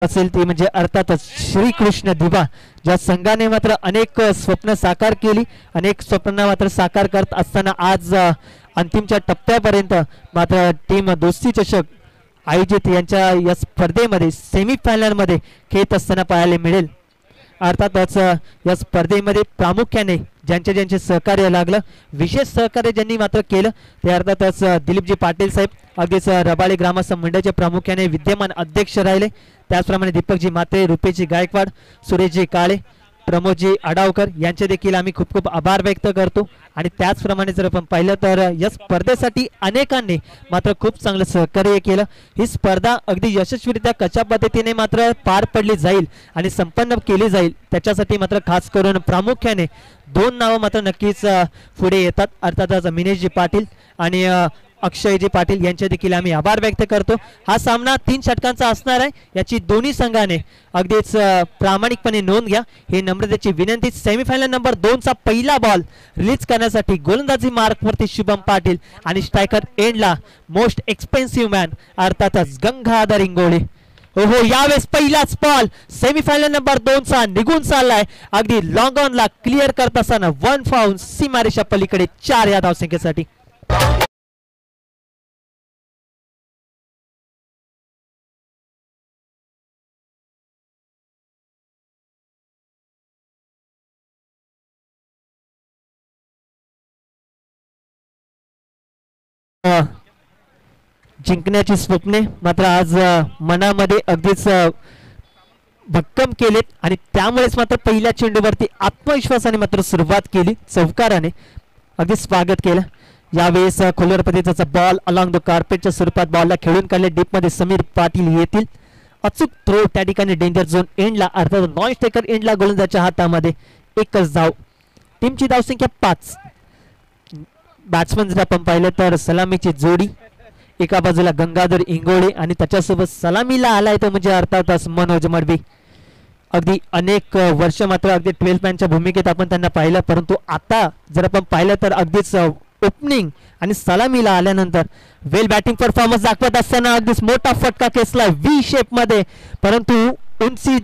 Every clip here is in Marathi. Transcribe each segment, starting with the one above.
असेल ती म्हणजे अर्थातच श्रीकृष्ण दिवा, ज्या संघाने मात्र अनेक स्वप्न साकार केली, अनेक स्वप्न मात्र साकार करत असताना आज अंतिमच्या टप्प्यापर्यंत मात्र टीम दोस्ती चषक आयोजित यांच्या या स्पर्धेमध्ये सेमीफायनलमध्ये खेळत असताना पाहायला मिळेल. अर्थातच या स्पर्धेमध्ये प्रामुख्याने ज्यांचे ज्यांचे सहकार्य लागलं, विशेष सहकार्य ज्यांनी मात्र केलं ते अर्थातच दिलीपजी पाटील साहेब, अगदीच रबाळे ग्रामस्थ मंडळाचे प्रामुख्याने विद्यमान अध्यक्ष राहिले. त्याचप्रमाणे दीपकजी मात्रे, रुपेशजी गायकवाड, सुरेशजी काळे, प्रमोदजी आडावकर यांचे देखील आम्ही खूप खूप आभार व्यक्त करतो. आणि त्याचप्रमाणे जर आपण पाहिलं तर या स्पर्धेसाठी अनेकांनी मात्र खूप चांगलं सहकार्य केलं. ही स्पर्धा अगदी यशस्वीरित्या कशा पद्धतीने मात्र पार पडली जाईल आणि संपन्न केली जाईल त्याच्यासाठी मात्र खास करून प्रामुख्याने दोन नावं मात्र नक्कीच पुढे येतात. अर्थातच मिनेशजी पाटील आणि अक्षयजी पाटील यांचे देखील आम्ही आभार व्यक्त करतो. हा सामना 3 षटकांचा असणार आहे याची दोन्ही संघाने अगदीच प्रामाणिकपणे नोंद घ्या, ही नम्रतेची विनंती. सेमीफायनल नंबर 2 चा पहिला बॉल रिलीज करण्यासाठी गोलंदाजी मार्कवरती शुभम पाटील आणि स्ट्रायकर एंडला मोस्ट एक्सपेन्सिव्ह मॅन अर्थातच गंगाधर इंगोळे. हो, यावेळेस पहिलाच बॉल सेमीफायनल नंबर 2 चा निघून चाललाय, अगदी लॉंग ऑन ला क्लिअर करत असताना 1 फाउल सीमारेषा पलीकडे 4 या धावसंख्येसाठी. जिंकण्याची स्वप्ने मात्र आज मनामध्ये अगदीच भक्कम केलेत आणि त्यामुळेच मात्र पहिल्या चेंडूवरती आत्मविश्वासाने मात्र सुरुवात केली, चौकाराने अगदी स्वागत केलं. यावेळेस खोलवर पद्धतीचा बॉल अलॉंग द कार्पेटच्या स्वरूपात बॉलला खेळून काढले. डीपमध्ये समीर पाटील येतील, अचूक थ्रो त्या ठिकाणी डेंजर झोन एंडला अर्थात नॉन स्ट्रायकर एंडला गोलंदाजाच्या हातामध्ये एकच धाव. टीमची धावसंख्या 5. बॅट्समन जर आपण पाहिलं तर सलामीची जोडी, एका बाजूला गंगाधर इंगोळे आणि त्याच्यासोबत सलामीला आलाय तो म्हणजे अर्थातच मनोज मडवी. अगदी अनेक वर्ष मात्र अगदी 12 मॅनच्या भूमिकेत आपण त्यांना पाहिलं, परंतु आता जर आपण पाहिलं तर अगदीच ओपनिंग आणि सलामीला आल्यानंतर वेल बॅटिंग परफॉर्मन्स दाखवत असताना अगदीच मोठा फटका खेचला व्ही शेप मध्ये, परंतु उंची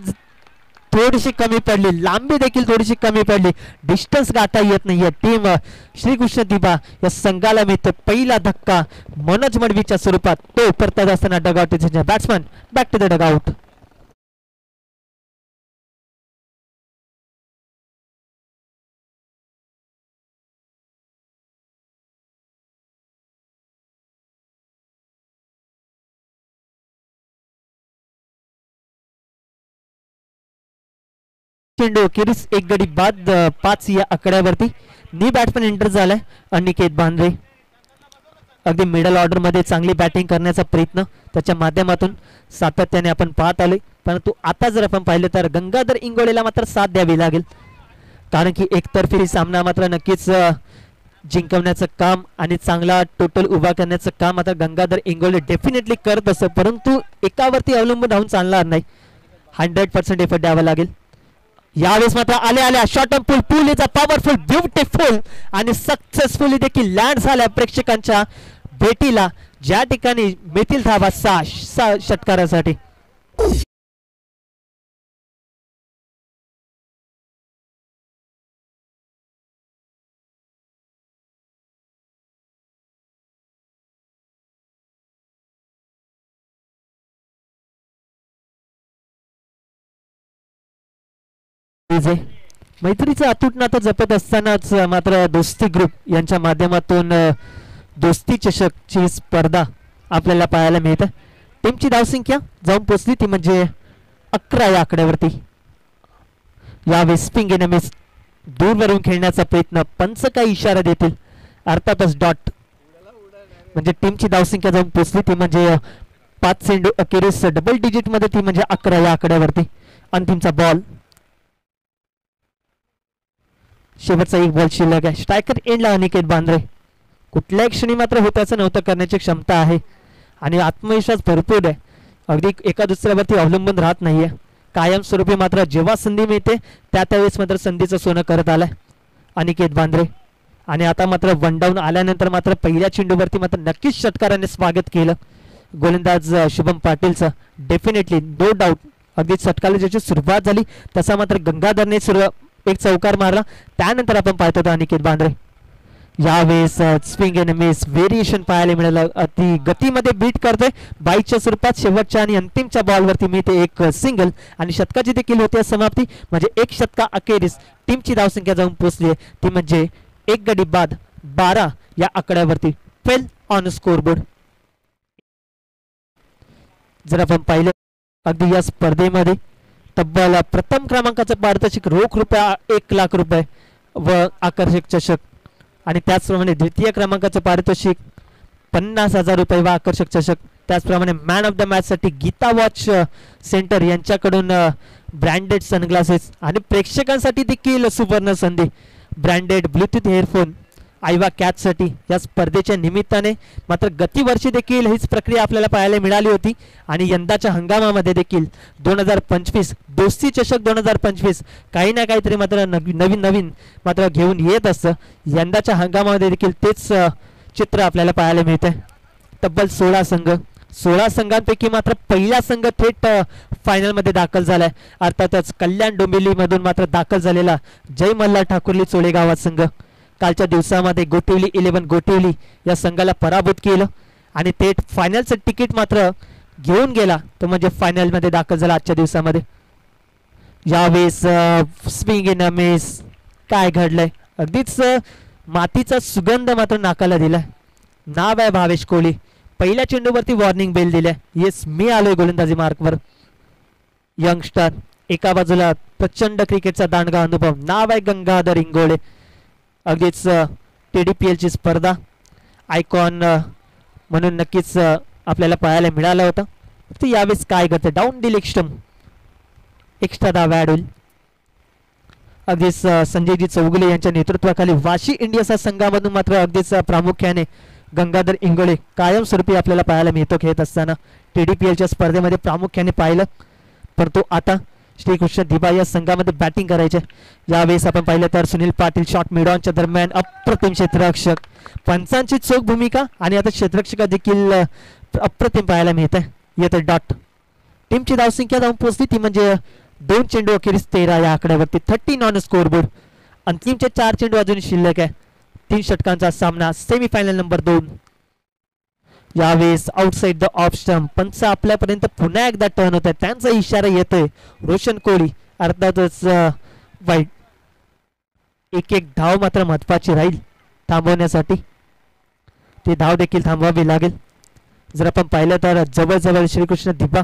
थोडीशी कमी पडली, लांबी देखील थोडीशी कमी पडली, डिस्टन्स गाठता येत नाहीये. टीम श्रीकृष्ण दिबा या संघाला मिळतो पहिला धक्का मनोज मडवीच्या स्वरूपात. तो परतत असताना dugout batsman back to the dugout. चेंडू अखेरीस एक गडी बाद 5 या आकड्यावरती. नी बॅट्समन एंटर झालाय अनिकेत बांद्रे. अगदी मिडल ऑर्डर मध्ये चांगली बॅटिंग करण्याचा प्रयत्न त्याच्या माध्यमातून सातत्याने आपण पाहत आलोय, परंतु आता जर आपण पाहिलं तर गंगाधर इंगोळेला मात्र साथ द्यावी लागेल, कारण की एकतर्फी सामना मात्र नक्कीच जिंकवण्याचं काम आणि चांगला टोटल उभा करण्याचं काम आता गंगाधर इंगोळे डेफिनेटली करत असं, परंतु एकावरती अवलंबून राहून चालणार नाही. 100% एफर्ट द्यावा लागेल. यावेळेस मात्र आल्या short on pool, pool is a powerful beautiful आणि सक्सेसफुली देखील लँड झाल्या प्रेक्षकांच्या भेटीला, ज्या ठिकाणी मिळतील धावा 6 षटकारासाठी. मैत्रीचं अतूट नातं जपत असतानाच मात्र दोस्ती ग्रुप यांच्या माध्यमातून दोस्ती चषकची स्पर्धा आपल्याला पाहायला मिळते. टीमची धावसंख्या जाऊन पोचली ती म्हणजे 11 या आकड्यावरती. यावेळी स्पिंग एनमिस दूरवरून खेळण्याचा प्रयत्न, पंच काही इशारा देतील अर्थातच डॉट, म्हणजे टीमची धावसंख्या जाऊन पोचली ती म्हणजे 5 चेंडू अखेरीस डबल डिजिट मध्ये ती म्हणजे 11 या आकड्यावरती. अंतिमचा बॉल, शेवटचा एक बॉल शिल्लक आहे. स्ट्रायकर एंडला अनिकेत बांद्रे. कुठल्याही क्षणी मात्र होत्याचं नव्हतं करण्याची क्षमता आहे आणि आत्मविश्वास भरपूर आहे, अगदी एका दुसऱ्यावरती अवलंबून राहत नाहीये. कायमस्वरूपी मात्र जेव्हा संधी मिळते त्यावेळेस मात्र संधीचं सोनं करत आलाय अनिकेत बांद्रे. आणि आता मात्र वन डाऊन आल्यानंतर मात्र पहिल्या चेंडूवरती मात्र नक्कीच षटकाराने स्वागत केलं गोलंदाज शुभम पाटीलचं. डेफिनेटली नो डाऊट अगदी षटकाला सुरुवात झाली तसा मात्र गंगाधरने एक चौकार मारला. त्यानंतर आपण पाहतो अनिकेत बांद्रे यावेळेस स्विंग एन मिस व्हेरिएशन पाहायला मिळालं. अति गतीमध्ये बीट करतोय बाईकच्या स्वरूपात. शेवटच्या आणि अंतिमच्या बॉलवरती मिळते एक सिंगल आणि शतकाची देखील होते समाप्ती. म्हणजे एक शतका अखेरीस टीमची धावसंख्या जाऊन पोहोचली ती म्हणजे 1 गडी बाद 12 या आकड्यावरती 12 ऑन स्कोरबोर्ड. जर आपण पाहिलं अगदी या स्पर्धेमध्ये तब्बल प्रथम क्रमांकाचं पारितोषिक रोख रुपया 1 लाख रुपये व आकर्षक चषक आणि त्याचप्रमाणे द्वितीय क्रमांकाचं पारितोषिक 50,000 रुपये व आकर्षक चषक. त्याचप्रमाणे मॅन ऑफ द मॅच साठी गीता वॉच सेंटर यांच्याकडून ब्रँडेड सनग्लासेस आणि प्रेक्षकांसाठी देखील सुवर्ण संधी ब्रँडेड ब्लूटूथ हेडफोन आयवा कॅचसाठी या स्पर्धेच्या निमित्ताने. मात्र गतीवर्षी देखील हीच प्रक्रिया आपल्याला पाहायला मिळाली होती आणि यंदाच्या हंगामामध्ये देखील 2025 दोस्ती चषक 2025 काही ना काहीतरी मात्र नवीन मात्र घेऊन येत असतं. यंदाच्या हंगामामध्ये देखील तेच चित्र आपल्याला पाहायला मिळतंय. तब्बल 16 संघांपैकी मात्र पहिला संघ थेट फायनलमध्ये दाखल झालाय. अर्थातच कल्याण डोंबिवलीमधून मात्र दाखल झालेला जय मल्हार ठाकुर्ली चोळेगावात संघ कालच्या दिवसामध्ये गोटिवली 11 गोटिवली या संघाला पराभूत केलं आणि थेट फायनलचं तिकीट मात्र घेऊन गेला. तो म्हणजे फायनलमध्ये दाखल झाला आजच्या दिवसामध्ये. यावेळेस स्विंग इन मिस काय घडलंय अगदीच मातीचा सुगंध मात्र नाकाला दिलाय. नाव आहे भावेश कोहली. पहिल्या चेंडूवरती वॉर्निंग बेल दिलाय. येस मी आलोय गोलंदाजी मार्कवर. यंगस्टर एका बाजूला प्रचंड क्रिकेटचा दांडगा अनुभव. नाव आहे गंगाधर इंगोळे. अगदीच TDPL ची स्पर्धा आयकॉन म्हणून नक्कीच आपल्याला पाहायला मिळाला होता. तर यावेळेस काय करते डाऊन डील एक्स्ट्रा धावा ॲड होईल. अगदीच संजयजी चौगुले यांच्या नेतृत्वाखाली वाशी इंडियाचा संघामधून मात्र अगदीच प्रामुख्याने गंगाधर इंगोळे कायमस्वरूपी आपल्याला पाहायला मिळतो खेळत असताना. TDPLच्या स्पर्धेमध्ये प्रामुख्याने पाहिलं परंतु आता श्रीकृष्ण दिबा या संघामध्ये बॅटिंग करायचे. यावेळेस आपण पाहिलं तर सुनील पाटील शॉट मिडॉनच्या दरम्यान अप्रतिम क्षेत्ररक्षक पंचांची चोख भूमिका आणि आता क्षेत्ररक्षका देखील अप्रतिम पाहायला मिळते. येतं डॉट. टीमची धावसंख्या जाऊन पोहोचली ती म्हणजे 2 चेंडू अखेरीस 13 या आकड्यावरती 13 ऑन स्कोरबोर्ड. अंतिमचे 4 चेंडू अजून शिल्लक आहे. 3 षटकांचा सामना सेमीफायनल नंबर 2. यावेळेस आउटसाइड द ऑफ स्टंप पंच आपल्यापर्यंत पुन्हा एकदा टर्न होत आहे. त्यांचा इशारा येतोय. रोशन कोहली अर्थातच वाईट. एक धाव मात्र महत्वाची राहील थांबवण्यासाठी. ती धाव देखील थांबवावी लागेल. जर आपण पाहिलं तर जवळजवळ श्रीकृष्ण दिबा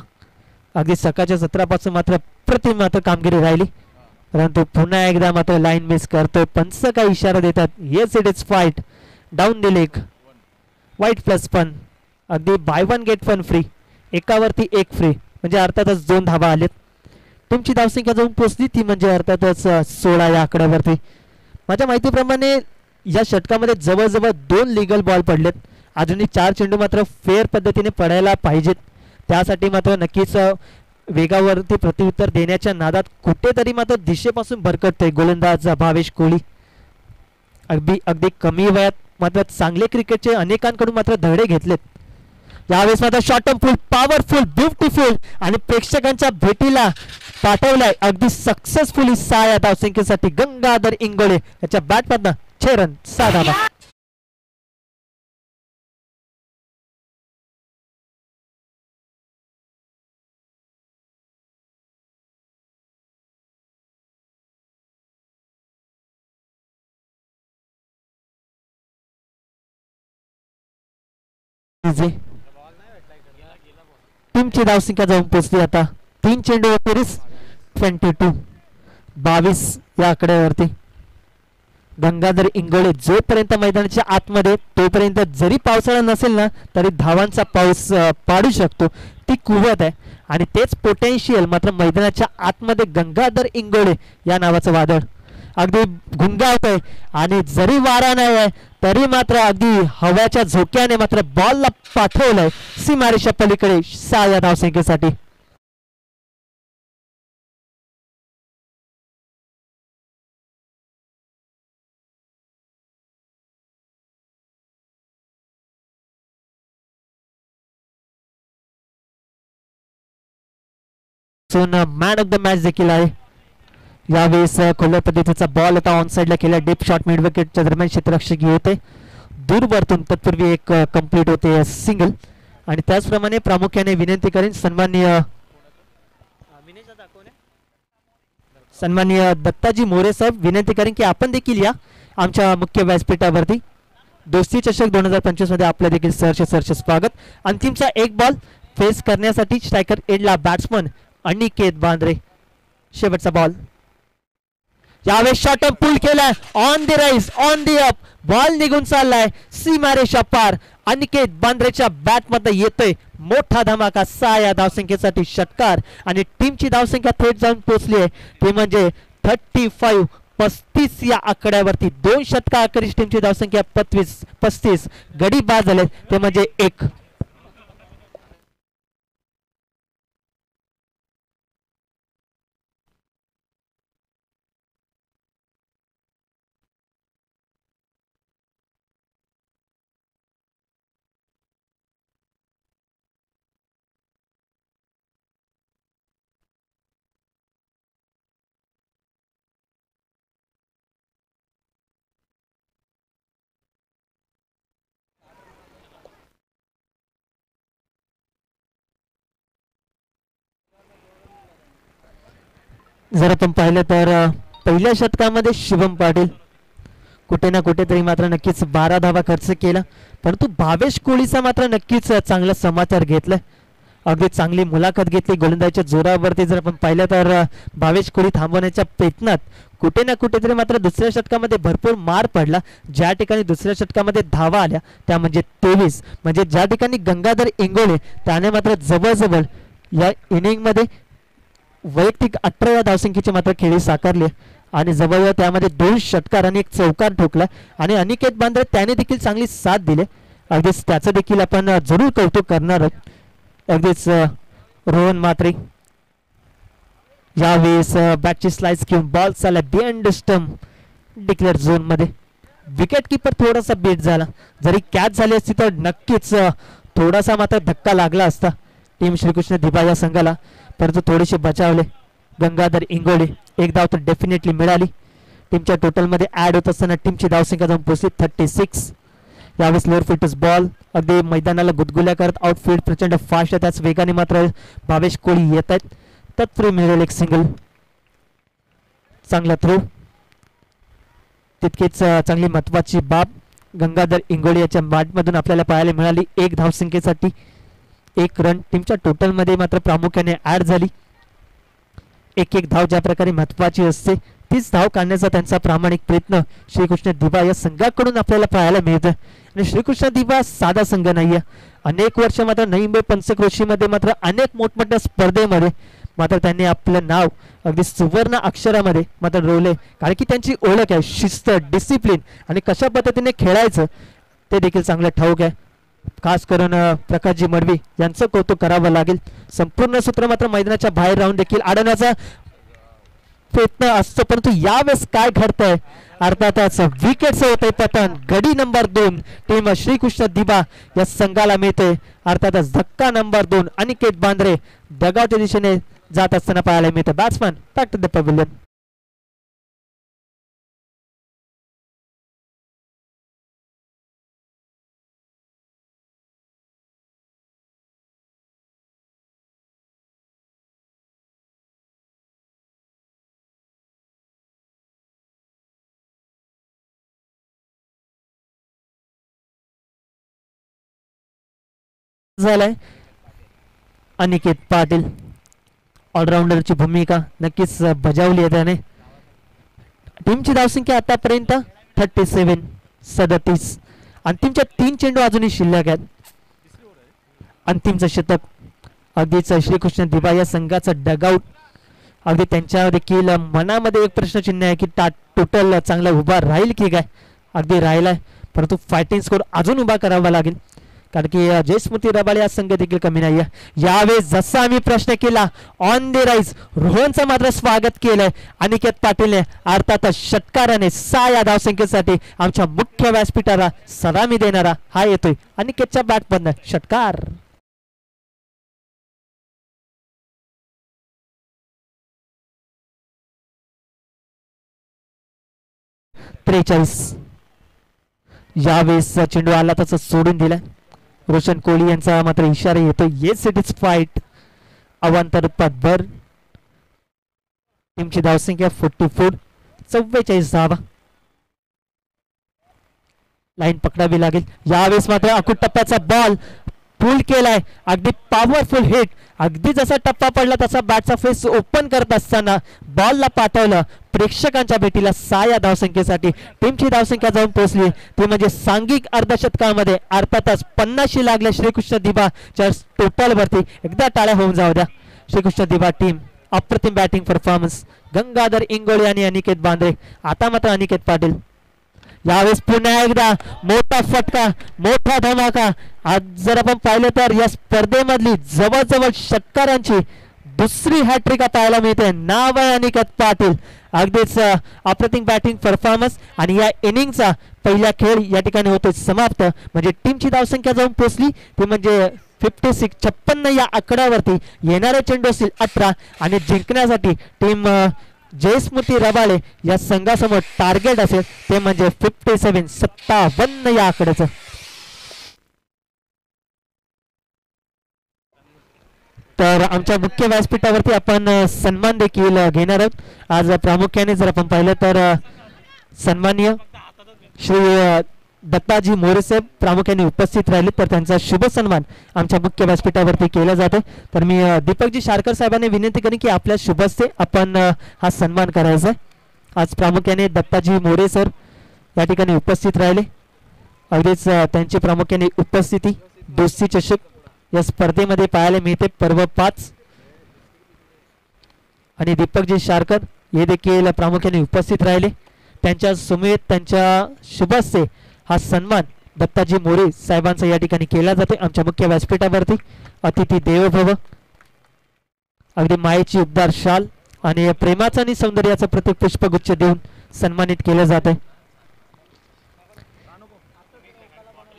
अगदी सकाळच्या सत्रापासून मात्र प्रतिम मात्र कामगिरी राहिली परंतु पुन्हा एकदा मात्र लाईन मिस करतोय. पंच काय इशारा देतात. Yes it is fight down the leg वाईट प्लस पण अगदी बाय 1 गेट 1 फ्री. एकावरती 1 फ्री म्हणजे अर्थातच 2 धावा आलेत. तुमची धावसंख्या जाऊन पोहोचली ती म्हणजे अर्थातच 16 या आकड्यावरती. माझ्या माहितीप्रमाणे या षटकामध्ये जवळजवळ 2 लिगल बॉल पडलेत. अजूनही 4 चेंडू मात्र फेअर पद्धतीने पडायला पाहिजेत. त्यासाठी मात्र नक्कीच वेगावरती प्रत्युत्तर देण्याच्या नादात कुठेतरी मात्र दिशेपासून भरकटतोय गोलंदाज भावेश कोहली. अगदी कमी वयात मात्र चांगले क्रिकेटचे अनेकांकडून मात्र धडे घेतलेत. यावेळेस मात्र शॉर्ट टर्म फुल पॉवरफुल ब्युटिफुल आणि प्रेक्षकांच्या भेटीला पाठवलाय अगदी सक्सेसफुली 6 या धावसंख्येसाठी गंगाधर इंगोळे याच्या बॅटमधनं 6 रन 6 धावा. टीमची धावसंख्या जाऊन पोहोचली आता 3 चेंडू अखेरीस 22 या आकड्यावरती. गंगाधर इंगोळे जोपर्यंत मैदानाच्या आतमध्ये तोपर्यंत जरी पावसाळा नसेल ना तरी धावांचा पाऊस पाडू शकतो. ती कुवत आहे आणि तेच पोटेन्शियल मात्र मैदानाच्या आतमध्ये गंगाधर इंगोळे या नावाचं वादळ अगदी घुंगावतंय आणि जरी वारा नाही आहे तरी मात्र अगदी हव्याच्या झोक्याने मात्र बॉलला पाठवलंय सीमारेषा पलीकडे 6 या धावसंख्येसाठी. मॅन ऑफ द मॅच देखील आहे. यावेळेस खुल्या पद्धतीचा बॉल आता ऑन साइडला केला. डीप शॉट मिड विकेटच्या दरम्यान क्षेत्ररक्षक होते दूर वरतून तत्पूर्वी एक कंप्लीट होते सिंगल. आणि त्याचप्रमाणे प्रामुख्याने विनंती करेन सन्माननीय दत्ताजी मोरे साहेब विनंती करेन की आपण देखील या आमच्या मुख्य व्यासपीठावरती. दोस्ती चषक 2025 मध्ये आपलं देखील सहर्ष स्वागत. अंतिमचा एक बॉल फेस करण्यासाठी स्ट्रायकर एंडला बॅट्समन अनिकेत बांद्रे. शेवटचा बॉल यावेळेस शॉट पुल केलाय. On the rise on the up ball निघून चाललाय सीमारेषा पार. अनिकेत बांद्रेच्या बॅट मध्ये येतोय मोठा धमाका. 6 या धावसंख्येसाठी षटकार आणि टीमची धावसंख्या थेट जाऊन पोहोचली आहे ते म्हणजे 35 या आकड्यावरती. 2 षटकार अखेरीस टीमची धावसंख्या 35 गडी बाद झाले ते म्हणजे 1. जर आपण पाहिलं तर पहिल्या षटकामध्ये शुभम पाटील कुठे ना कुठेतरी मात्र नक्कीच 12 धावा खर्च केला. परंतु भावेश कोळीचा मात्र नक्कीच चांगला समाचार घेतलाय. अगदी चांगली मुलाखत घेतली गोलंदाजीच्या जोरावरती. जर आपण पाहिलं तर भावेश कोळी थांबवण्याच्या प्रयत्नात कुठे ना कुठेतरी मात्र दुसऱ्या षटकामध्ये भरपूर मार पडला. ज्या ठिकाणी दुसऱ्या षटकामध्ये धावा आल्या त्या म्हणजे 23. म्हणजे ज्या ठिकाणी गंगाधर इंगोले त्याने मात्र जवळजवळ या इनिंगमध्ये वैयक्तिक 18 धावसंख्येची मात्र खेळी साकारली आणि जवळजवळ त्यामध्ये 2 षटकार आणि 1 चौकार ठोकला. आणि अनिकेत बांद्रे त्याने देखील चांगली साथ दिली. अगदीच त्याचं देखील आपण जरूर कौतुक करणार आहोत. अगदीच रोहन मात्रे यावेळेस बॅटची स्लाइस घेऊन बॉल चालला बियॉन्ड स्टंप डिक्लेअर झोन मध्ये. विकेट किपर थोडासा बीट झाला. जरी कॅच झाली असती तर नक्कीच थोडासा मात्र धक्का लागला असता टीम श्रीकृष्ण दिबा या संघाला. परंतु थोडेसे बचावले गंगाधर इंगोले. 1 धाव तर डेफिनेटली मिळाली. टीमच्या टोटलमध्ये ऍड होत असताना टीमची धावसंख्या जाऊन पोहोचली 36. यावेळेस लोअर फुटस बॉल अगदी मैदानाला गुदगुल्या करत आउटफील्ड प्रचंड फास्ट आहे. त्याच वेगाने मात्र भावेश कोळी येत आहेत. तत्पूर्वी मिळेल एक सिंगल. चांगला थ्रो. तितकेच चांगली महत्वाची बाब गंगाधर इंगोले याच्या बॅटमधून आपल्याला पाहायला मिळाली. 1 धावसंख्येसाठी 1 रन. टीमच्या टोटल मध्ये मात्र प्रामुख्याने ऍड झाली. 1 धाव ज्या प्रकारे महत्वाची असते तीच धाव काढण्याचा त्यांचा प्रामाणिक प्रयत्न श्रीकृष्ण दिबा या संघाकडून आपल्याला पाहायला मिळतं. आणि श्रीकृष्ण दिबा साधा संघ नाहीये. अनेक वर्ष मात्र नवी मुंबई पंचक्रोशीमध्ये मात्र अनेक मोठमोठ्या स्पर्धेमध्ये मात्र त्यांनी आपलं नाव अगदी सुवर्ण अक्षरामध्ये मात्र रोवले. कारण की त्यांची ओळख आहे शिस्त डिसिप्लिन आणि कशा पद्धतीने खेळायचं ते देखील चांगलं ठाऊक आहे. खास करून प्रकाशजी मडवी यांचं कौतुक करावं लागेल. संपूर्ण सूत्र मात्र मैदानाच्या बाहेर राहून देखील अडवण्याचा प्रयत्न असतो. परंतु यावेळेस काय घडतंय अर्थातच विकेटचं होतंय पतन. गडी नंबर 2 टीम श्रीकृष्ण दिबा या संघाला मिळते. अर्थातच धक्का नंबर 2 अनिकेत बांद्रे डगआउटच्या दिशेने जात असताना पाहायला मिळते. Batsman back to the pavilion. झालाय अनिकेत पाटील ऑलराऊंडरची भूमिका नक्कीच बजावली आहे त्याने. टीमची धावसंख्या आतापर्यंत 37. अंतिमच्या 3 चेंडू अजूनही शिल्लक आहेत. अंतिमचं शतक अगदीच श्रीकृष्ण दिबा या संघाचं डगआउट. अगदी त्यांच्या देखील मनामध्ये एक प्रश्नचिन्ह आहे की टोटल चांगला उभा राहील की काय. अगदी राहिलाय परंतु फायटिंग स्कोर अजून उभा करावा लागेल. कारण की जयस्मृती रबाळे हा संघ देखील कमी नाही. यावेळेस जसा आम्ही प्रश्न केला ऑन द राईज रोहनचं मात्र स्वागत केलंय अनिकेत पाटीलने. अर्थातच षटकाराने 6 या धावसंख्येसाठी आमच्या मुख्य व्यासपीठाला सलामी देणारा हा येतोय अनिकेतच्या बॅटमधनं षटकार. 43. यावेळेस चेंडू आला तसं सोडून दिलाय. रोशन कोहली यांचा मात्र इशारा येतो. Yes it is fight. अवांतर पदभर. टीमची धावसंख्या 44. 44 धावा. लाईन पकडावी लागेल. यावेळेस मात्र अकुट टप्प्याचा बॉल पुल केलाय. अगदी पॉवरफुल हिट. अगदी जसा टप्पा पडला तसा बॅटचा फेस ओपन करत असताना बॉलला पाठवलं प्रेक्षकांच्या भेटीला 6 या धावसंख्येसाठी. टीमची धावसंख्या जाऊन पोहोचली ती म्हणजे सांघिक अर्धशतकामध्ये अर्थातच 50 लागल्या श्रीकृष्ण दिबाच्या टोटल वरती. एकदा टाळ्या होऊन जाऊ द्या. श्रीकृष्ण दिबा टीम अप्रतिम बॅटिंग परफॉर्मन्स. गंगाधर इंगोळे आणि अनिकेत बांद्रे. आता मात्र अनिकेत पाटील. यावेळेस पुन्हा एकदा मोठा फटका, मोठा धमाका. आज जर आपण पाहिलं तर या स्पर्धेमधली जवळजवळ षटकारांची दुसरी हॅट्रिक पाहायला मिळते. नाव आहे अनिकेत पाटील. अगदीच अप्रतिम बॅटिंग परफॉर्मन्स आणि या इनिंगचा पहिला खेळ या ठिकाणी होतो समाप्त. म्हणजे टीमची धावसंख्या जाऊन पोहोचली ती म्हणजे 56. 56 या आकड्यावरती. येणारे चेंडू असतील 18 आणि जिंकण्यासाठी टीम जयस्मृती रबाळे या संघासमोर टार्गेट असेल ते म्हणजे 57. 57 या आकड्याचं. तर आमच्या मुख्य व्यासपीठावरती आपण सन्मान देखील घेणार आहोत. आज प्रामुख्याने जर आपण पाहिलं तर सन्माननीय श्री दत्ताजी मोरे साहेब प्रामुख्याने उपस्थित राहिले तर त्यांचा शुभ सन्मान आमच्या मुख्य व्यासपीठावरती केला जातो. तर मी दीपकजी शारकर साहेबांनी विनंती करेन की आपल्या शुभ हस्ते आपण हा सन्मान करायचा आहे. आज प्रामुख्याने दत्ताजी मोरे सर या ठिकाणी उपस्थित राहिले. अगदीच त्यांची प्रामुख्याने उपस्थिती दोस्ती चषक या स्पर्धेमध्ये पाहायला मिळते. पर्व 5 आणि दीपकजी शारकर हे देखील प्रामुख्याने उपस्थित राहिले. त्यांच्या समेत त्यांच्या शुभ हस्ते हा सन्मान दत्ताजी मोरे साहेबांचा या ठिकाणी केला जाते आमच्या मुख्य व्यासपीठावरती. अतिथी देवो भव. अगदी मायेची उबदार शाल आणि प्रेमाचा आणि सौंदर्याचं प्रत्येक पुष्पगुच्छ देऊन सन्मानित केलं जात आहे.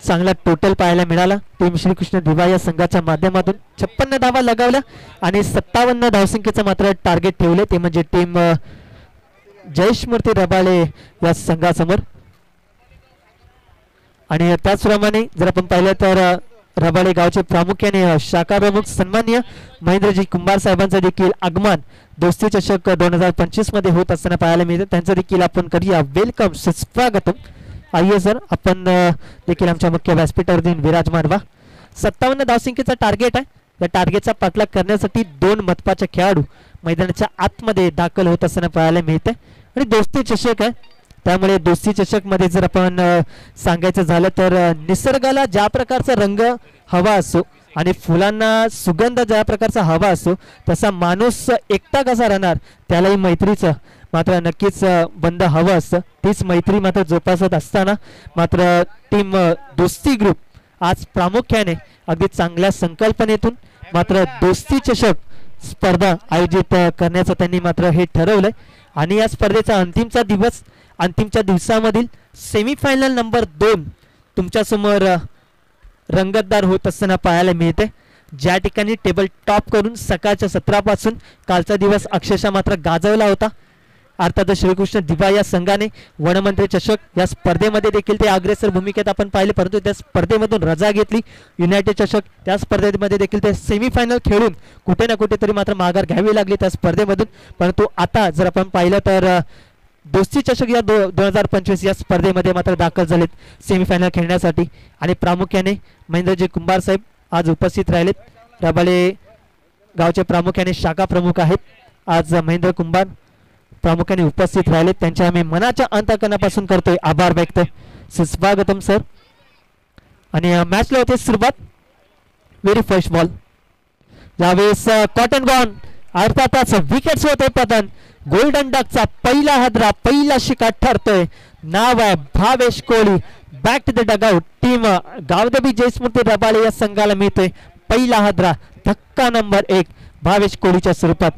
चांगला टोटल पाहायला मिळाला टीम श्रीकृष्ण दिवा या संघाच्या माध्यमातून. 56 धावा लगावल्या आणि 57 धावसंख्येचं मात्र टार्गेट ठेवले ते म्हणजे टीम जयस्मृती रबाळे या संघासमोर. आणि त्याचप्रमाणे जर आपण पाहिलं तर रबाळे गावचे प्रामुख्याने शाखा प्रमुख सन्माननीय महेंद्रजी कुंभार साहेबांचं देखील आगमन दोस्ती चषक 2025 मध्ये होत असताना पाहायला मिळतं. त्यांचं देखील आपण करूया वेलकम सुस्वागतम. आइए सर आपण देखील आमच्या मुख्य व्यासपीठावरती विराजमान व्हा. 57 धावसंख्येचा टार्गेट आहे. या टार्गेटचा पाठलाग करण्यासाठी 2 महत्त्वाचे खेळाडू मैदानाच्या आतमध्ये दाखल होत असताना पाहायला मिळते. आणि दोस्ती चषक आहे त्यामुळे दोस्ती चषक मध्ये जर आपण सांगायचं झालं तर निसर्गाला ज्या प्रकारचा रंग हवा असतो आणि फुलांना सुगंध ज्या प्रकारचा हवा असतो तसा माणूस एकटा कसा राहणार त्यालाही मैत्रीचं मात्र नक्कीच बंद हवं असतं. तीच मैत्री मात्र जोपासत असताना मात्र टीम दोस्ती ग्रुप आज प्रामुख्याने अगदी चांगल्या संकल्पनेतून मात्र दोस्ती चषक स्पर्धा आयोजित करण्याचं त्यांनी मात्र हे ठरवलंय. आणि या स्पर्धेचा अंतिमच्या दिवसामधील सेमीफायनल नंबर 2 तुमच्यासमोर रंगतदार होत असताना पाहायला मिळते. ज्या ठिकाणी टेबल टॉप करून सकाळच्या सत्रापासून कालचा दिवस अक्षरशः मात्र गाजवला होता. अर्थात श्रीकृष्ण दिवा या संघाने वनमंत्री चषक या स्पर्धेमध्ये देखील ते अग्रेसर भूमिकेत आपण पाहिले परंतु त्या स्पर्धेमधून रजा घेतली. युनायटेड चषक त्या स्पर्धेमध्ये देखील ते सेमीफायनल खेळून कुठे ना कुठेतरी मात्र माघार घ्यावी लागली त्या स्पर्धेमधून. परंतु आता जर आपण पाहिलं तर दोस्ती चषक या 2025 या स्पर्धेमध्ये मात्र दाखल झालेत सेमीफायनल खेळण्यासाठी. आणि प्रामुख्याने महेंद्रजी कुंभार साहेब आज उपस्थित राहिलेत. रबाळे गावचे प्रामुख्याने शाखा प्रमुख आहेत. आज महेंद्र कुंभार प्रामुख्याने उपस्थित राहिले. त्यांच्या आम्ही मनाच्या अंतःकरणापासून करतोय आभार व्यक्त. सुस्वागतम सर. आणि मॅचला होते सुरुवात. Very first ball. यावेळेस कॉटन गॉन अर्थातच विकेट्स होते पतन. गोल्डन डकचा पहिला हदरा पहिला शिकार ठरतोय. नाव आहे Bhavesh Kohli. Back to the dugout. Team Gavdevi Jaysmruti Rabale या संघाला मिळतोय पहिला हदरा. धक्का नंबर 1 भावेश कोहलीच्या स्वरूपात.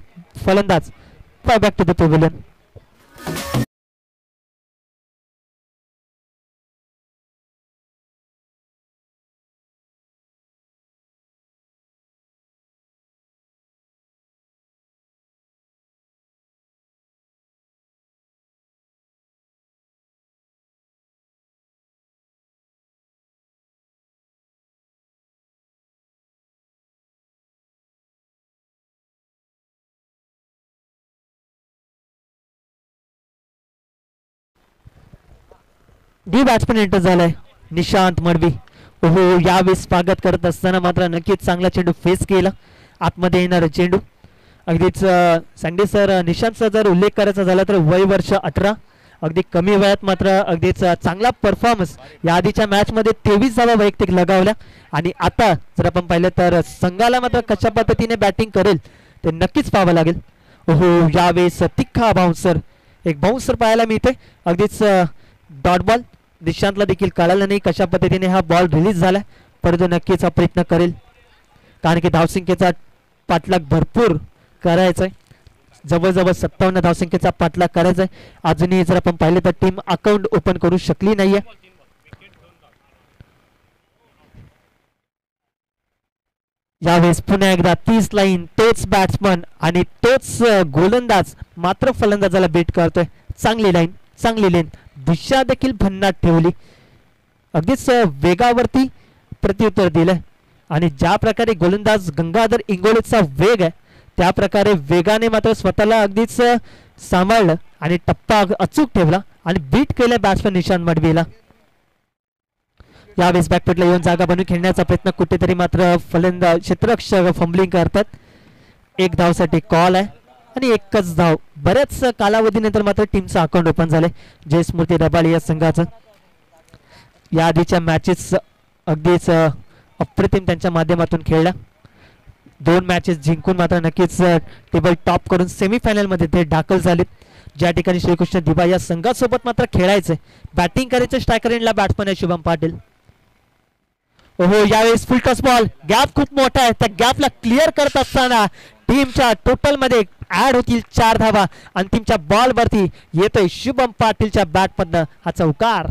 फलंदाज back to the pavilion. D batsman enter झालाय निशांत मडवी. ओहो, यावेळी स्वागत करत असताना मात्र नक्कीच चांगला चेंडू फेस केला. आतमध्ये येणारा चेंडू अगदीच संडे सर निशांत सर जर उल्लेख करायचा झाला तर वय वर्ष 18, अगदी कमी वयात मात्र अगदीच चांगला परफॉर्मन्स. या आधीच्या मॅचमध्ये 23 धावा वैयक्तिक लगावल्या आणि आता जर आपण पाहिलं तर संघाला मात्र कशा पद्धतीने बॅटिंग करेल ते नक्कीच पाहावं लागेल. ओहो, यावेळेस तिख्खा बाउन्सर, एक बाउन्सर पाहायला मिळते. अगदीच डॉट बॉल. निशांतला देखील कळालं नाही कशा पद्धतीने हा बॉल रिलीज झाला, परंतु नक्कीच हा प्रयत्न करेल कारण की धावसंख्येचा पाठलाग भरपूर करायचा आहे. जवळजवळ 57 धावसंख्येचा पाठलाग करायचा आहे. अजूनही जर आपण पाहिलं तर टीम अकाउंट ओपन करू शकली नाहीये. यावेळेस पुन्हा एकदा 30 लाईन, तोच बॅट्समन आणि तोच गोलंदाज मात्र फलंदाजाला बीट करतोय. चांगली लाईन, चांगली लेन, दिशा देखील भन्नाट ठेवली. अगदीच वेगावरती प्रत्युत्तर दिलंय आणि ज्या प्रकारे गोलंदाज गंगाधर इंगोलेचा वेग आहे त्या प्रकारे वेगाने मात्र स्वतःला अगदीच सांभाळलं आणि टप्पा अचूक ठेवला आणि बीट केलं बॅट्समन निशांत मडवीला. यावेळेस बॅकफुटला येऊन जागा बनवून खेळण्याचा प्रयत्न कुठेतरी मात्र फलंदाज क्षेत्ररक्षक फंबलिंग करतात. एक धावसाठी कॉल आहे आणि एकच धाव. बऱ्याच कालावधीनंतर मात्र टीमचं अकाउंट ओपन झालंय जयस्मृती रबाळे या संघाचं. या आधीच्या मॅचेस अगदीच अप्रतिम त्यांच्या माध्यमातून खेळल्या. 2 मॅचेस जिंकून मात्र नक्कीच टेबल टॉप करून सेमीफायनल मध्ये ते दाखल झालेत. ज्या ठिकाणी श्रीकृष्ण दिबा या संघासोबत मात्र खेळायचंय, बॅटिंग करायचं. स्ट्रायकर एंडला बॅट्समन आहे शुभम पाटील. ओहो, यावेळेस फुल टॉस बॉल, गॅप खूप मोठा आहे. त्या गॅपला क्लिअर करत असताना टीमच्या टोटल मध्ये ऍड होतील 4 धावा. अंतिमच्या बॉल वरती येतोय शुभम पाटीलच्या बॅट मधनं हा चौकार.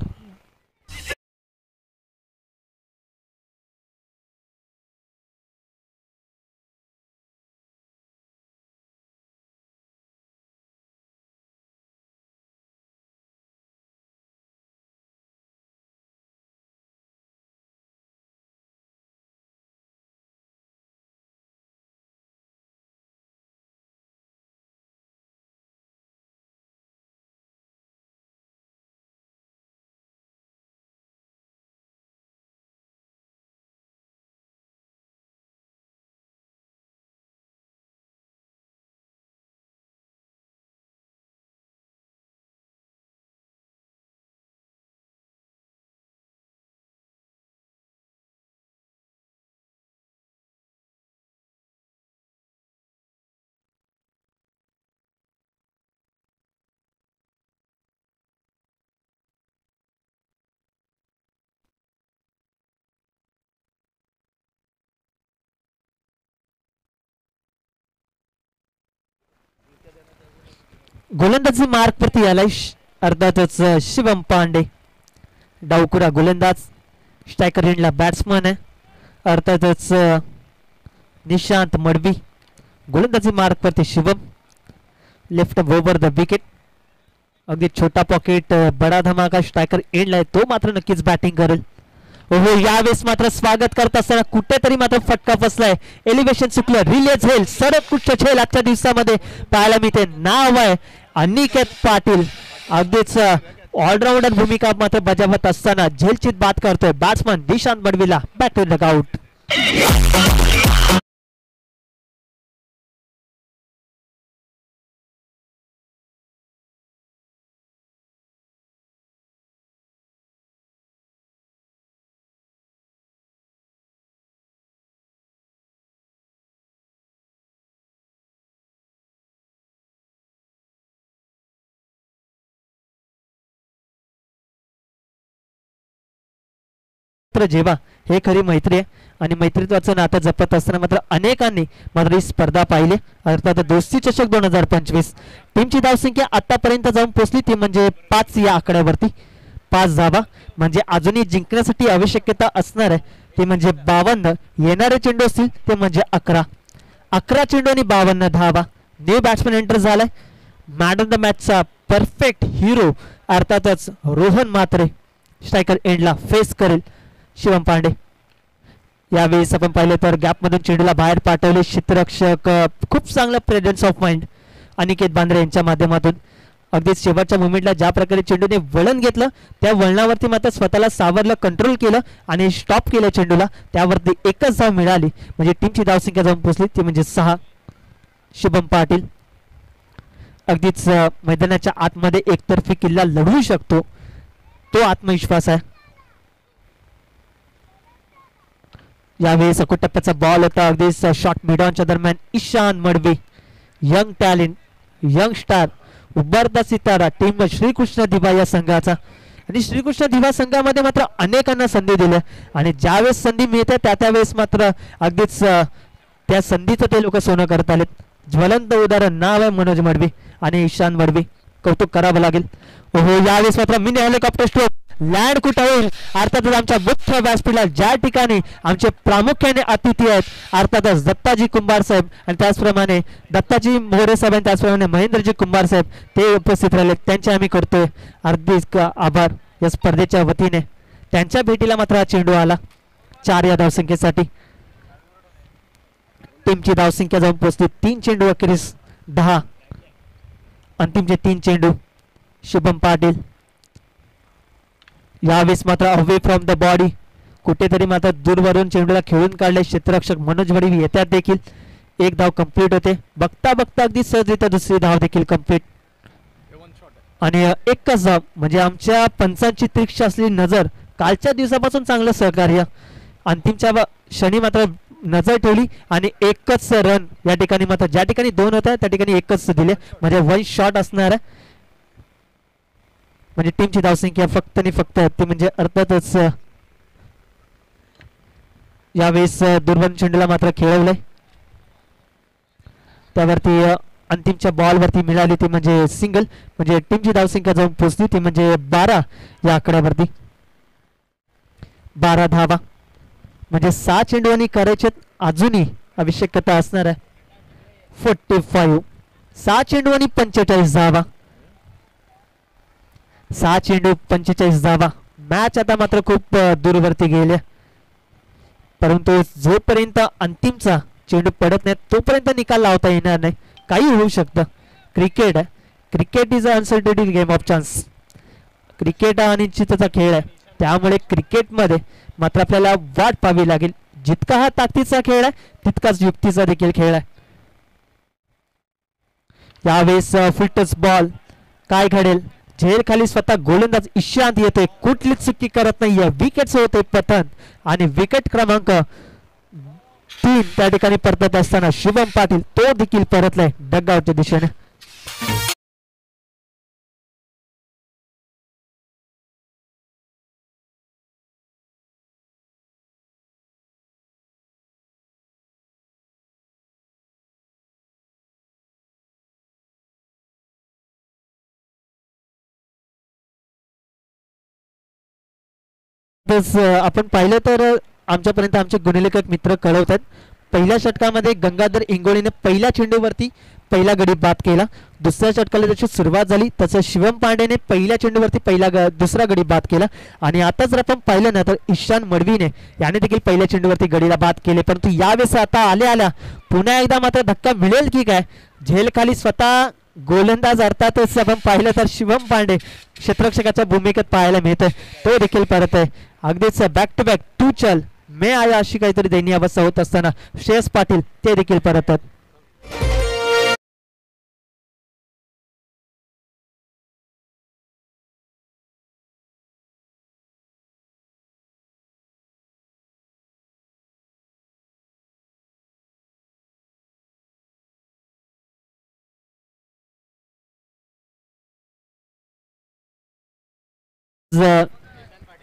गोलंदाजी मार्क वरती आलाय अर्थातच शिवम पांडे. डावकुरा गोलंदाज, स्ट्रायकर एंडला बॅट्समन आहे अर्थातच निशांत मडवी. गोलंदाजी मार्क वरती Shivam. Left over the wicket. अगदी छोटा पॉकेट बडा धमाका स्ट्रायकर एंडला आहे, तो मात्र नक्कीच बॅटिंग करेल. ओहो, यावेळेस मात्र स्वागत करत असताना कुठेतरी मात्र फटका फसलाय. एलिव्हेशन चुकलं. रिले झेल, सर्वोत्कृष्ट झेल आजच्या दिवसामध्ये पाहायला मिळते. नाव आहे अनिकेत पाटील. अगदीच ऑलराऊंडर भूमिका मात्र बजावत असताना झेलचीत बात करतोय बॅट्समन निशांत मडवीला. Bat to the out. जेव्हा हे खरी मैत्री आहे आणि मैत्रीत्वाचं नातं जपत असताना मात्र अनेकांनी मात्र ही स्पर्धा पाहिली. अर्थात दोस्ती चषक 2025 टीमची धावसंख्या आतापर्यंत जाऊन पोहोचली ती म्हणजे 5 या आकड्यावरती. 5 धावा म्हणजे अजूनही जिंकण्यासाठी आवश्यकता असणार आहे ती म्हणजे 52. येणारे चेंडू असतील ते म्हणजे 11 चेंडू आणि 52 धावा. न्यू बॅट्समॅन एंटर झालाय. मॅन ऑफ द मॅचचा परफेक्ट हिरो अर्थातच रोहन म्हात्रे स्ट्रायकर एंडला फेस करेल शिवम पांडे. यावेळेस आपण पाहिलं तर गॅपमधून चेंडूला बाहेर पाठवले क्षेत्ररक्षक. खूप चांगलं presence of mind Aniket Bandre यांच्या माध्यमातून. अगदी शेवटच्या मुवमेंटला ज्या प्रकारे चेंडूने वळण घेतलं त्या वळणावरती मात्र स्वतःला सावरलं, कंट्रोल केलं आणि स्टॉप केलं चेंडूला, त्यावरती एकच धाव मिळाली. म्हणजे टीमची धावसंख्या जाऊन पोहोचली ती म्हणजे 6. शुभम पाटील अगदीच मैदानाच्या आतमध्ये एकतर्फी किल्ला लढवू शकतो, तो आत्मविश्वास आहे. यावेळी सखोट टप्प्याचा बॉल होता अगदीच शॉर्ट मिडॉनच्या दरम्यान. Ishan Madvi young talent, young star, उभारता सितारा टीम श्रीकृष्ण दिवा या संघाचा. आणि श्रीकृष्ण दिवा संघामध्ये मात्र अनेकांना संधी दिल्या आणि ज्यावेळेस संधी मिळते त्यावेळेस मात्र अगदीच त्या संधीचं ते लोक सोनं करत आलेत. ज्वलंत उदाहरण नाव आहे मनोज मडवी आणि ईशान मडवी, कौतुक करावं लागेल. ओहो, यावेळेस मात्र मिनी हेलिकॉप्टर स्ट्रोक लँड कुठं होईल अर्थातच आमच्या मुख्य व्यासपीठाला ज्या ठिकाणी आमचे प्रामुख्याने अतिथी आहेत अर्थातच दत्ताजी कुंभार साहेब आणि त्याचप्रमाणे दत्ताजी मोरे साहेब आणि त्याचप्रमाणे महेंद्रजी कुंभार साहेब ते उपस्थित राहिले, त्यांचे आम्ही करतोय हार्दिक आभार या स्पर्धेच्या वतीने. त्यांच्या भेटीला मात्र हा चेंडू आला 4 या धावसंख्येसाठी. टीमची धावसंख्या जाऊन पोहोचली 3 चेंडू अखेरीस 10. अंतिमचे 3 चेंडू. शुभम पाटील यावेळेस मात्र अवे फ्रॉम द बॉडी कुठेतरी मात्र दूरवरून चेंडूला खेळून काढले क्षेत्ररक्षक मनोज मडवी येतात देखील. 1 धाव कंप्लीट होते. बघता बघता अगदी सहजरित्या दुसरी धाव देखील कंप्लीट आणि एकच धाव. म्हणजे आमच्या पंचांची तीक्ष्ण असलेली नजर कालच्या दिवसापासून चांगलं सहकार्य. अंतिमच्या क्षणी मात्र नजर ठेवली आणि एकच रन या ठिकाणी मात्र ज्या ठिकाणी 2 होत्या त्या ठिकाणी एकच दिले, म्हणजे 1 शॉट असणार आहे. म्हणजे टीमची धावसंख्या फक्त आणि फक्त ती म्हणजे अर्थातच यावेळेस दुर्बल चेंडूला मात्र खेळवलंय, त्यावरती अंतिमच्या बॉल वरती मिळाली ती म्हणजे सिंगल. म्हणजे टीमची धावसंख्या जाऊन पोहोचली ती म्हणजे 12 या आकड्यावरती. 12 धावा म्हणजे 6 चेंडूंनी करायचे अजूनही आवश्यकता असणार आहे. 45 6 चेंडूंनी 45 धावा. 6 चेंडू 45 धावा. मॅच आता मात्र खूप दूरवरती गेले, परंतु जोपर्यंत अंतिमचा चेंडू पडत नाही तोपर्यंत निकाल लावता येणार नाही. काही होऊ शकतं. क्रिकेट आहे, cricket is a uncertainty game of chance. Cricket हा अनिश्चिततेचा खेळ आहे, त्यामुळे क्रिकेटमध्ये मात्र आपल्याला वाट पाहावी लागेल. जितका हा ताकदीचा खेळ आहे तितकाच युक्तीचा देखील खेळ आहे. यावेळेस फुलटच बॉल, काय घडेल? झेल खाली स्वतः गोलंदाज ईशांत येतोय, कुठलीच चुकी करत नाहीये. विकेट होते पतन आणि विकेट क्रमांक 3 त्या ठिकाणी परतत असताना शुभम पाटील तो देखील परतलाय डगआउटच्या दिशेने. आपण पाहिलं तर आमच्यापर्यंत आमचे गुणलेखक मित्र कळवतात पहिल्या षटकामध्ये गंगाधर इंगोळीने पहिल्या चेंडूवरती पहिला गडी बाद केला. दुसऱ्या षटकाला त्याची सुरुवात झाली तसं शिवम पांडेने पहिल्या चेंडूवरती दुसरा गडी बाद केला. आणि आता जर आपण पाहिलं ना तर ईशान मडवीने याने देखील पहिल्या चेंडूवरती गडीला बाद केले. परंतु यावेळेस आता आल्या पुन्हा एकदा मात्र धक्का मिळेल की काय? झेल खाली स्वतः गोलंदाज अर्थातच आपण पाहिलं तर शिवम पांडे क्षेत्ररक्षकाच्या भूमिकेत पाहायला मिळतोय, तो देखील परत आहे. अगदीच बॅक टू बॅक 2 चल मे आया अशी काहीतरी दयनीय अवस्था होत असताना श्रेयस पाटील ते देखील परत आहेत.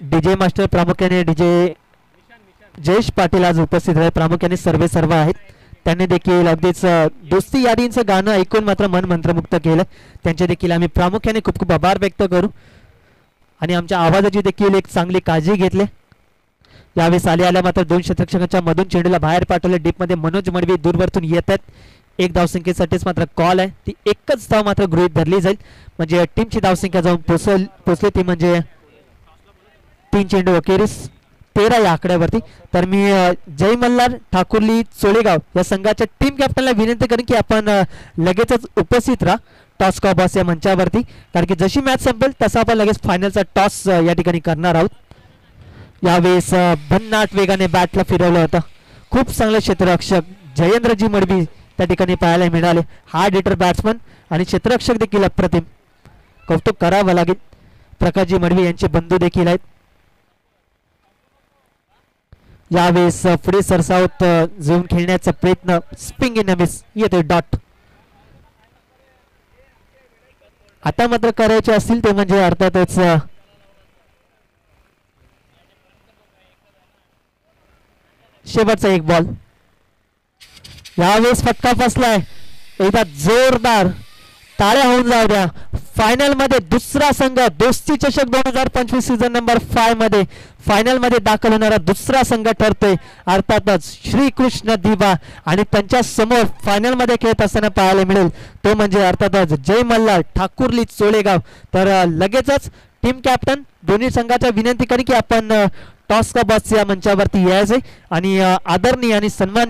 डीजे मास्टर प्रामुख्याने डीजे जयेश पाटील आज उपस्थित आहे. प्रामुख्याने सर्व आहेत. त्यांनी देखील अगदीच दोस्ती यादींचं गाणं ऐकून मात्र मन मंत्रमुक्त केलं. त्यांचे देखील आम्ही प्रामुख्याने खूप खूप आभार व्यक्त करू आणि आमच्या आवाजाची देखील एक चांगली काळजी घेतली. यावेळेस आल्या मात्र 2 क्षेत्ररक्षकांच्या मधून चेंडूला बाहेर पाठवले. डीपमध्ये मनोज मडवी दूरवरतून येत आहेत. 1 धावसंख्येसाठीच मात्र कॉल आहे, ती एकच धाव मात्र गृहीत धरली जाईल. म्हणजे टीमची धावसंख्या जाऊन पोचली ती म्हणजे 3 चेंडू अखेरीस 13 या आकड्यावरती. तर मी जय मल्हार ठाकुर्ली चोळेगाव या संघाच्या टीम कॅप्टनला विनंती करेन की आपण लगेचच उपस्थित राहा टॉस का बॉस या मंचावरती, कारण की जशी मॅच संपेल तसा आपण लगेच फायनलचा टॉस या ठिकाणी करणार आहोत. यावेळेस भन्नाट वेगाने बॅटला फिरवलं होतं. खूप चांगले क्षेत्ररक्षक जयेंद्रजी मडवी त्या ठिकाणी पाहायला मिळाले. हार्ड हिटर बॅट्समन आणि क्षेत्ररक्षक देखील अप्रतिम, कौतुक करावं लागेल. प्रकाशजी मडवी यांचे बंधू देखील आहेत. यावेळेस पुढे सरसावत जाऊन खेळण्याचा प्रयत्न, स्पिंग इन मिस, येते डॉट. आता मात्र करायचे असतील ते म्हणजे अर्थातच शेवटचा एक बॉल. यावेळेस फटका फसलाय, एकदा जोरदार टाळ्या होऊन जाऊ द्या. फायनल मध्ये दुसरा संघ दोस्ती चषक 2025 सीझन नंबर 5 मध्ये फायनल मध्ये दाखल होणारा दुसरा संघ ठरतोय, अर्थातच श्रीकृष्ण दिवा. आणि त्यांच्या समोर फायनल मध्ये खेळत असताना पाहायला मिळेल तो म्हणजे अर्थातच जय मल्हार ठाकुर्ली चोळेगाव. तर लगेचच टीम कॅप्टन दोन्ही संघाच्या विनंती करी की आपण टॉस का बॉस या मंचावरती यायचे आणि आदरणीय आणि सन्मान